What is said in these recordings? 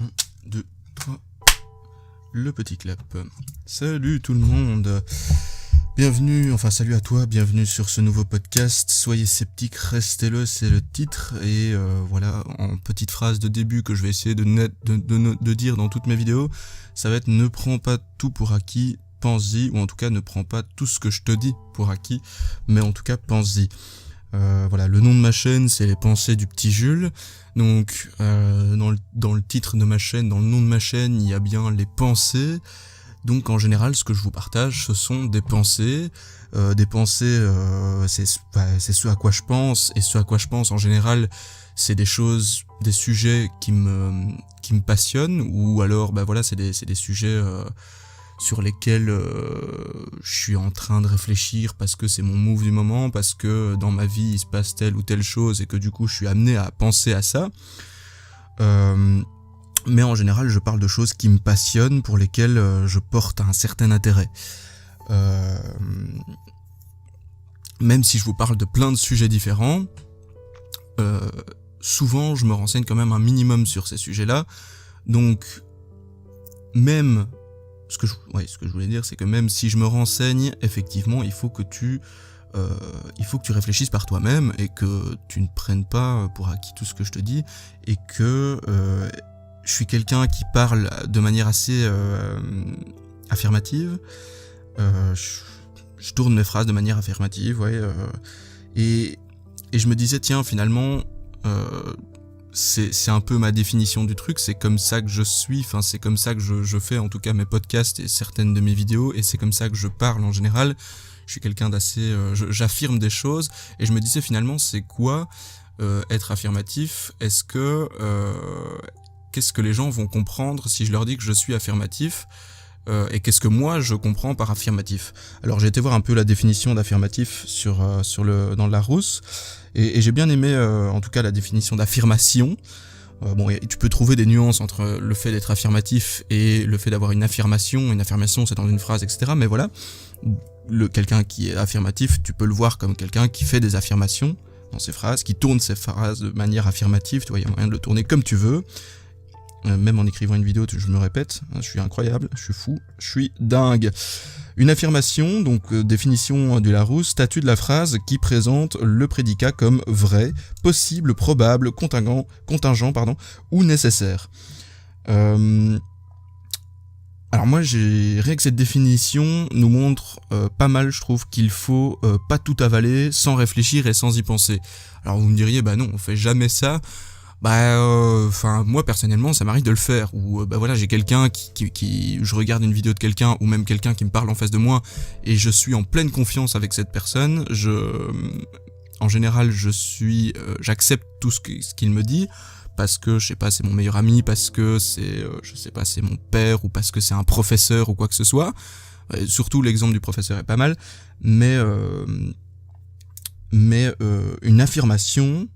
1, 2, 3. Le petit clap. Salut tout le monde. Bienvenue, enfin salut à toi, bienvenue sur ce nouveau podcast. Soyez sceptiques, restez-le, c'est le titre. Et voilà, en petite phrase de début que je vais essayer de dire dans toutes mes vidéos, ça va être: ne prends pas tout pour acquis, pense-y, ou en tout cas ne prends pas tout ce que je te dis pour acquis, mais en tout cas pense-y. Voilà, le nom de ma chaîne, c'est les pensées du petit Jules. Donc dans le titre de ma chaîne, dans le nom de ma chaîne, il y a bien les pensées. Donc en général, ce que je vous partage, ce sont des pensées. C'est ce à quoi je pense, et ce à quoi je pense en général, c'est des choses, des sujets qui me passionnent, ou alors voilà, c'est des sujets sur lesquels je suis en train de réfléchir parce que c'est mon move du moment, parce que dans ma vie il se passe telle ou telle chose et que du coup je suis amené à penser à ça. Mais en général je parle de choses qui me passionnent, pour lesquelles je porte un certain intérêt. Même si je vous parle de plein de sujets différents, souvent je me renseigne quand même un minimum sur ces sujets-là. Donc même ce que je voulais dire, c'est que même si je me renseigne, effectivement, il faut que tu réfléchisses par toi-même et que tu ne prennes pas pour acquis tout ce que je te dis, et que je suis quelqu'un qui parle de manière assez affirmative. Je tourne mes phrases de manière affirmative, et je me disais, tiens, finalement, c'est un peu ma définition du truc, c'est comme ça que je suis, enfin c'est comme ça que je fais en tout cas mes podcasts et certaines de mes vidéos, et c'est comme ça que je parle en général. Je suis quelqu'un d'assez... j'affirme des choses, et je me disais finalement, c'est quoi être affirmatif? Qu'est-ce que les gens vont comprendre si je leur dis que je suis affirmatif, et qu'est-ce que moi je comprends par affirmatif? Alors j'ai été voir un peu la définition d'affirmatif dans le Larousse, et j'ai bien aimé en tout cas la définition d'affirmation. Tu peux trouver des nuances entre le fait d'être affirmatif et le fait d'avoir une affirmation. Une affirmation, c'est dans une phrase, etc. Mais voilà, quelqu'un qui est affirmatif, tu peux le voir comme quelqu'un qui fait des affirmations dans ses phrases, qui tourne ses phrases de manière affirmative. Tu vois, il y a moyen de le tourner comme tu veux. Même en écrivant une vidéo, je me répète, je suis incroyable, je suis fou, je suis dingue. Une affirmation, donc définition du Larousse, statut de la phrase qui présente le prédicat comme vrai, possible, probable, contingent, ou nécessaire. Alors moi, rien que cette définition nous montre pas mal, je trouve, qu'il faut pas tout avaler sans réfléchir et sans y penser. Alors vous me diriez, non, on fait jamais ça. Moi personnellement ça m'arrive de le faire, ou voilà, j'ai quelqu'un je regarde une vidéo de quelqu'un, ou même quelqu'un qui me parle en face de moi, et je suis en pleine confiance avec cette personne. En général j'accepte tout ce qu'il me dit, parce que je sais pas, c'est mon meilleur ami, parce que c'est c'est mon père, ou parce que c'est un professeur ou quoi que ce soit. Surtout l'exemple du professeur est pas mal, mais une affirmation,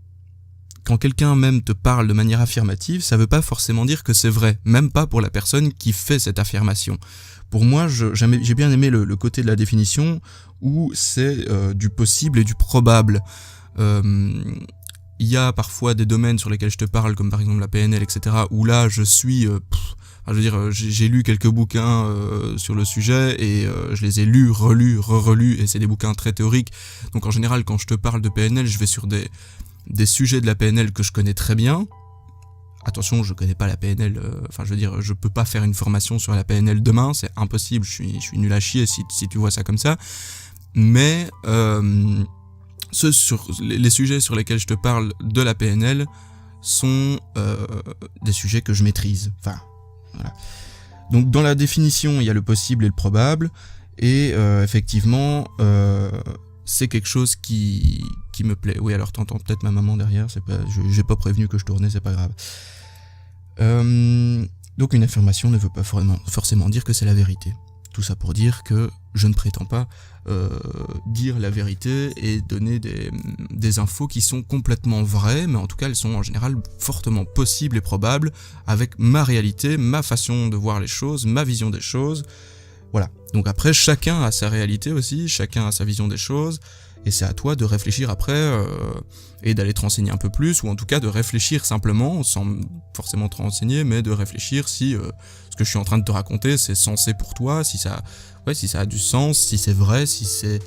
quand quelqu'un même te parle de manière affirmative, ça veut pas forcément dire que c'est vrai, même pas pour la personne qui fait cette affirmation. Pour moi, j'ai bien aimé le côté de la définition où c'est du possible et du probable. Il y a parfois des domaines sur lesquels je te parle, comme par exemple la PNL, etc., où là je suis... j'ai lu quelques bouquins sur le sujet, et je les ai lus, relus, re-relus, et c'est des bouquins très théoriques. Donc en général, quand je te parle de PNL, je vais sur des sujets de la PNL que je connais très bien. Attention, je connais pas la PNL, je peux pas faire une formation sur la PNL demain, c'est impossible, je suis nul à chier si tu vois ça comme ça. Mais les sujets sur lesquels je te parle de la PNL sont des sujets que je maîtrise. Enfin, voilà. Donc dans la définition, il y a le possible et le probable, et effectivement... c'est quelque chose qui me plaît. Oui, alors t'entends peut-être ma maman derrière, j'ai pas prévenu que je tournais, c'est pas grave. Donc une affirmation ne veut pas forcément dire que c'est la vérité. Tout ça pour dire que je ne prétends pas dire la vérité et donner des infos qui sont complètement vraies, mais en tout cas elles sont en général fortement possibles et probables avec ma réalité, ma façon de voir les choses, ma vision des choses. Voilà. Donc après, chacun a sa réalité aussi, chacun a sa vision des choses, et c'est à toi de réfléchir après et d'aller te renseigner un peu plus, ou en tout cas de réfléchir simplement, sans forcément te renseigner, mais de réfléchir si ce que je suis en train de te raconter c'est sensé pour toi, si ça a du sens, si c'est vrai, si c'est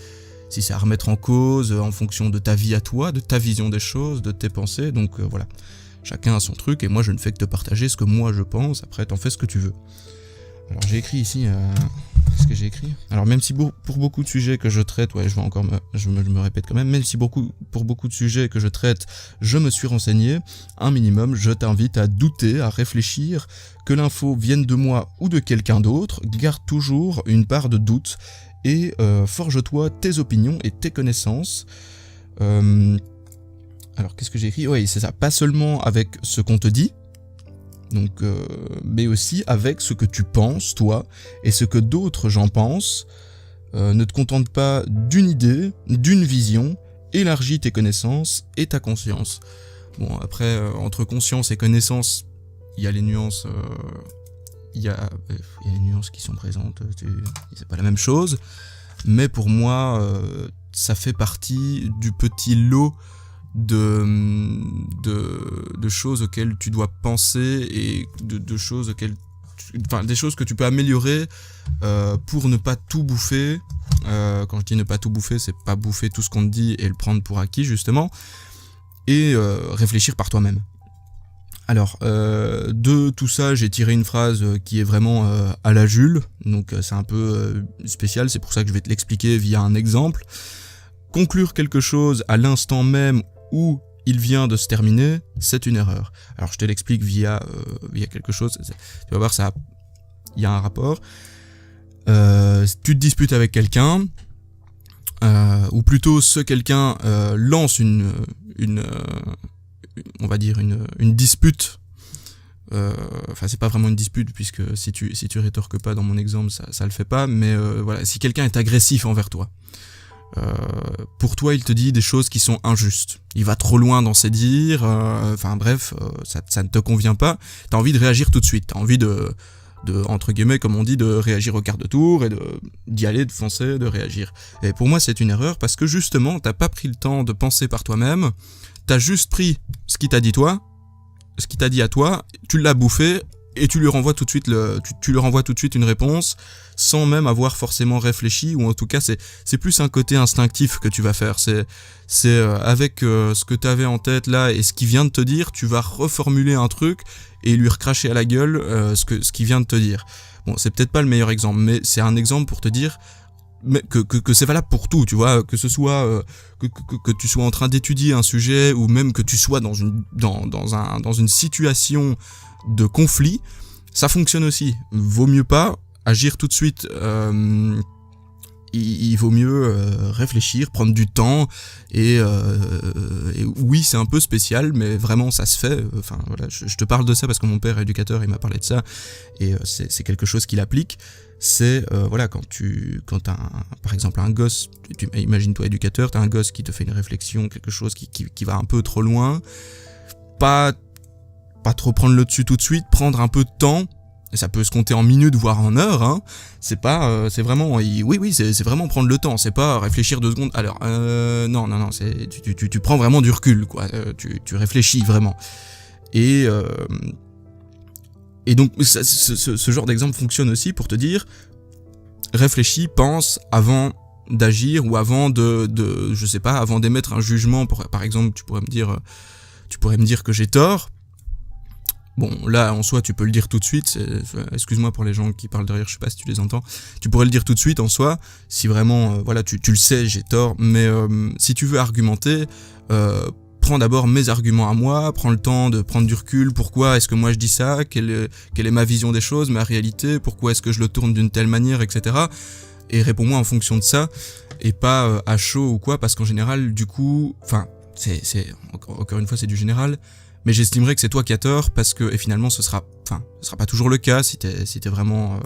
à remettre en cause en fonction de ta vie à toi, de ta vision des choses, de tes pensées. Donc voilà, chacun a son truc et moi je ne fais que te partager ce que moi je pense, après t'en fais ce que tu veux. Alors j'ai écrit ici, qu'est-ce que j'ai écrit ? Alors même si pour beaucoup de sujets que je traite, je me répète quand même si pour beaucoup de sujets que je traite, je me suis renseigné, un minimum, je t'invite à douter, à réfléchir, que l'info vienne de moi ou de quelqu'un d'autre, garde toujours une part de doute et forge-toi tes opinions et tes connaissances. Alors qu'est-ce que j'ai écrit ? Oui, c'est ça, pas seulement avec ce qu'on te dit, donc, mais aussi avec ce que tu penses, toi, et ce que d'autres gens pensent. Ne te contente pas d'une idée, d'une vision, élargis tes connaissances et ta conscience. Bon, après, entre conscience et connaissance, il y a les nuances, il y a les nuances qui sont présentes, c'est pas la même chose, mais pour moi, ça fait partie du petit lot de choses auxquelles tu dois penser et de choses auxquelles des choses que tu peux améliorer pour ne pas tout bouffer. Quand je dis ne pas tout bouffer, c'est pas bouffer tout ce qu'on te dit et le prendre pour acquis justement, et réfléchir par toi-même. Alors de tout ça, j'ai tiré une phrase qui est vraiment à la Jules, donc c'est un peu spécial, c'est pour ça que je vais te l'expliquer via un exemple. Conclure quelque chose à l'instant même où il vient de se terminer, c'est une erreur. Alors je te l'explique via quelque chose, tu vas voir, il y a un rapport. Tu te disputes avec quelqu'un, ou plutôt ce quelqu'un lance une dispute. Enfin c'est pas vraiment une dispute, puisque si tu rétorques pas dans mon exemple, ça le fait pas, mais voilà, si quelqu'un est agressif envers toi, pour toi il te dit des choses qui sont injustes, il va trop loin dans ses dires, ça ne te convient pas, t'as envie de réagir tout de suite, t'as envie de entre guillemets, comme on dit, de réagir au quart de tour et d'y aller, de foncer, de réagir. Et pour moi c'est une erreur, parce que justement t'as pas pris le temps de penser par toi-même, t'as juste pris ce qu'il t'a dit à toi, tu l'as bouffé et tu lui renvoies tout de suite une réponse sans même avoir forcément réfléchi, ou en tout cas c'est plus un côté instinctif que tu vas faire. C'est avec ce que tu avais en tête là et ce qu'il vient de te dire, tu vas reformuler un truc et lui recracher à la gueule ce qu'il vient de te dire. Bon, c'est peut-être pas le meilleur exemple, mais c'est un exemple pour te dire que c'est valable pour tout, tu vois, que ce soit que tu sois en train d'étudier un sujet, ou même que tu sois dans une situation de conflit, ça fonctionne aussi. Vaut mieux pas agir tout de suite, il vaut mieux réfléchir, prendre du temps, et oui, c'est un peu spécial, mais vraiment ça se fait. Enfin voilà, je te parle de ça parce que mon père est éducateur, il m'a parlé de ça, et c'est quelque chose qu'il applique. C'est voilà, quand t'as par exemple un gosse, imagine-toi éducateur, t'as un gosse qui te fait une réflexion, quelque chose qui va un peu trop loin, pas trop prendre le dessus tout de suite, prendre un peu de temps. Et ça peut se compter en minutes, voire en heures, hein. C'est pas, c'est vraiment, c'est vraiment prendre le temps. C'est pas réfléchir 2 secondes. Alors, non, c'est, tu prends vraiment du recul, quoi. Tu réfléchis vraiment. Et donc, ce genre d'exemple fonctionne aussi pour te dire, réfléchis, pense avant d'agir, ou avant je sais pas, avant d'émettre un jugement. Par exemple, tu pourrais me dire que j'ai tort. Bon, là, en soi, tu peux le dire tout de suite. Excuse-moi pour les gens qui parlent derrière, je sais pas si tu les entends. Tu pourrais le dire tout de suite en soi, si vraiment, voilà, tu le sais, j'ai tort. Mais si tu veux argumenter, prends d'abord mes arguments à moi, prends le temps de prendre du recul. Pourquoi est-ce que moi je dis ça ? Quelle est ma vision des choses, ma réalité ? Pourquoi est-ce que je le tourne d'une telle manière, etc. Et réponds-moi en fonction de ça, et pas à chaud ou quoi, parce qu'en général, du coup, enfin, encore une fois, c'est du général. Mais j'estimerais que c'est toi qui as tort, parce que, et finalement ce sera pas toujours le cas si t'es vraiment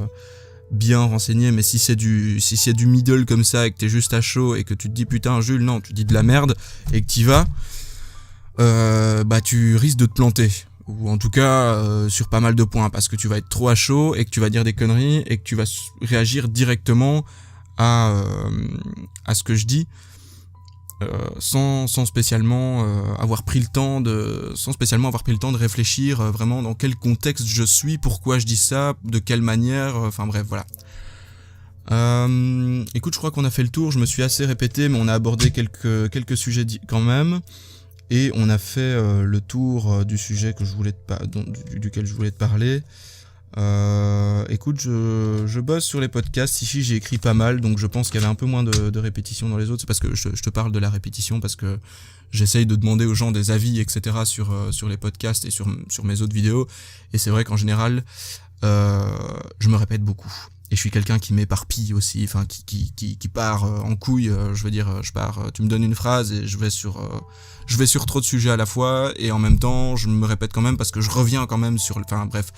bien renseigné, mais si c'est du middle comme ça et que t'es juste à chaud et que tu te dis putain Jules, non, tu dis de la merde et que t'y vas, tu risques de te planter, ou en tout cas sur pas mal de points, parce que tu vas être trop à chaud et que tu vas dire des conneries et que tu vas réagir directement à ce que je dis. sans spécialement avoir pris le temps de réfléchir vraiment dans quel contexte je suis, pourquoi je dis ça, de quelle manière, enfin bref, voilà. Écoute, je crois qu'on a fait le tour, je me suis assez répété, mais on a abordé quelques sujets quand même, et on a fait le tour du sujet que duquel je voulais te parler. Écoute, je bosse sur les podcasts, ici j'ai écrit pas mal, donc je pense qu'il y avait un peu moins de répétition dans les autres. C'est parce que je te parle de la répétition, parce que j'essaye de demander aux gens des avis, etc. sur les podcasts et sur mes autres vidéos, et c'est vrai qu'en général, je me répète beaucoup. Et je suis quelqu'un qui m'éparpille aussi, enfin qui part en couille, je veux dire, tu me donnes une phrase et je vais sur trop de sujets à la fois, et en même temps je me répète quand même parce que je reviens quand même enfin bref,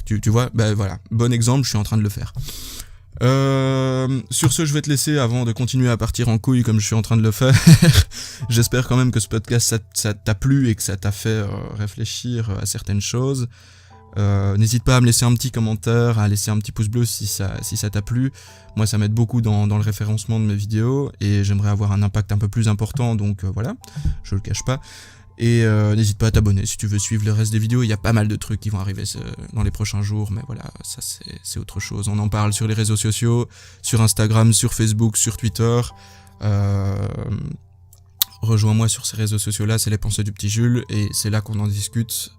tu vois, ben voilà, bon exemple, je suis en train de le faire. Sur ce, je vais te laisser avant de continuer à partir en couille comme je suis en train de le faire. J'espère quand même que ce podcast ça t'a plu et que ça t'a fait réfléchir à certaines choses. N'hésite pas à me laisser un petit commentaire, à laisser un petit pouce bleu si ça t'a plu. Moi ça m'aide beaucoup dans le référencement de mes vidéos, et j'aimerais avoir un impact un peu plus important, donc voilà, je le cache pas. Et n'hésite pas à t'abonner si tu veux suivre le reste des vidéos, il y a pas mal de trucs qui vont arriver dans les prochains jours, mais voilà, ça c'est autre chose. On en parle sur les réseaux sociaux, sur Instagram, sur Facebook, sur Twitter. Rejoins-moi sur ces réseaux sociaux là, c'est les pensées du petit Jules, et c'est là qu'on en discute,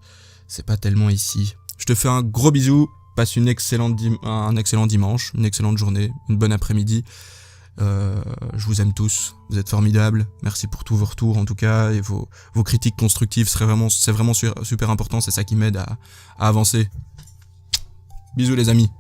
c'est pas tellement ici. Je te fais un gros bisou, passe un excellent dimanche, une excellente journée, une bonne après-midi. Je vous aime tous, vous êtes formidables, merci pour tous vos retours en tout cas, et vos critiques constructives, c'est vraiment super important, c'est ça qui m'aide à avancer. Bisous les amis.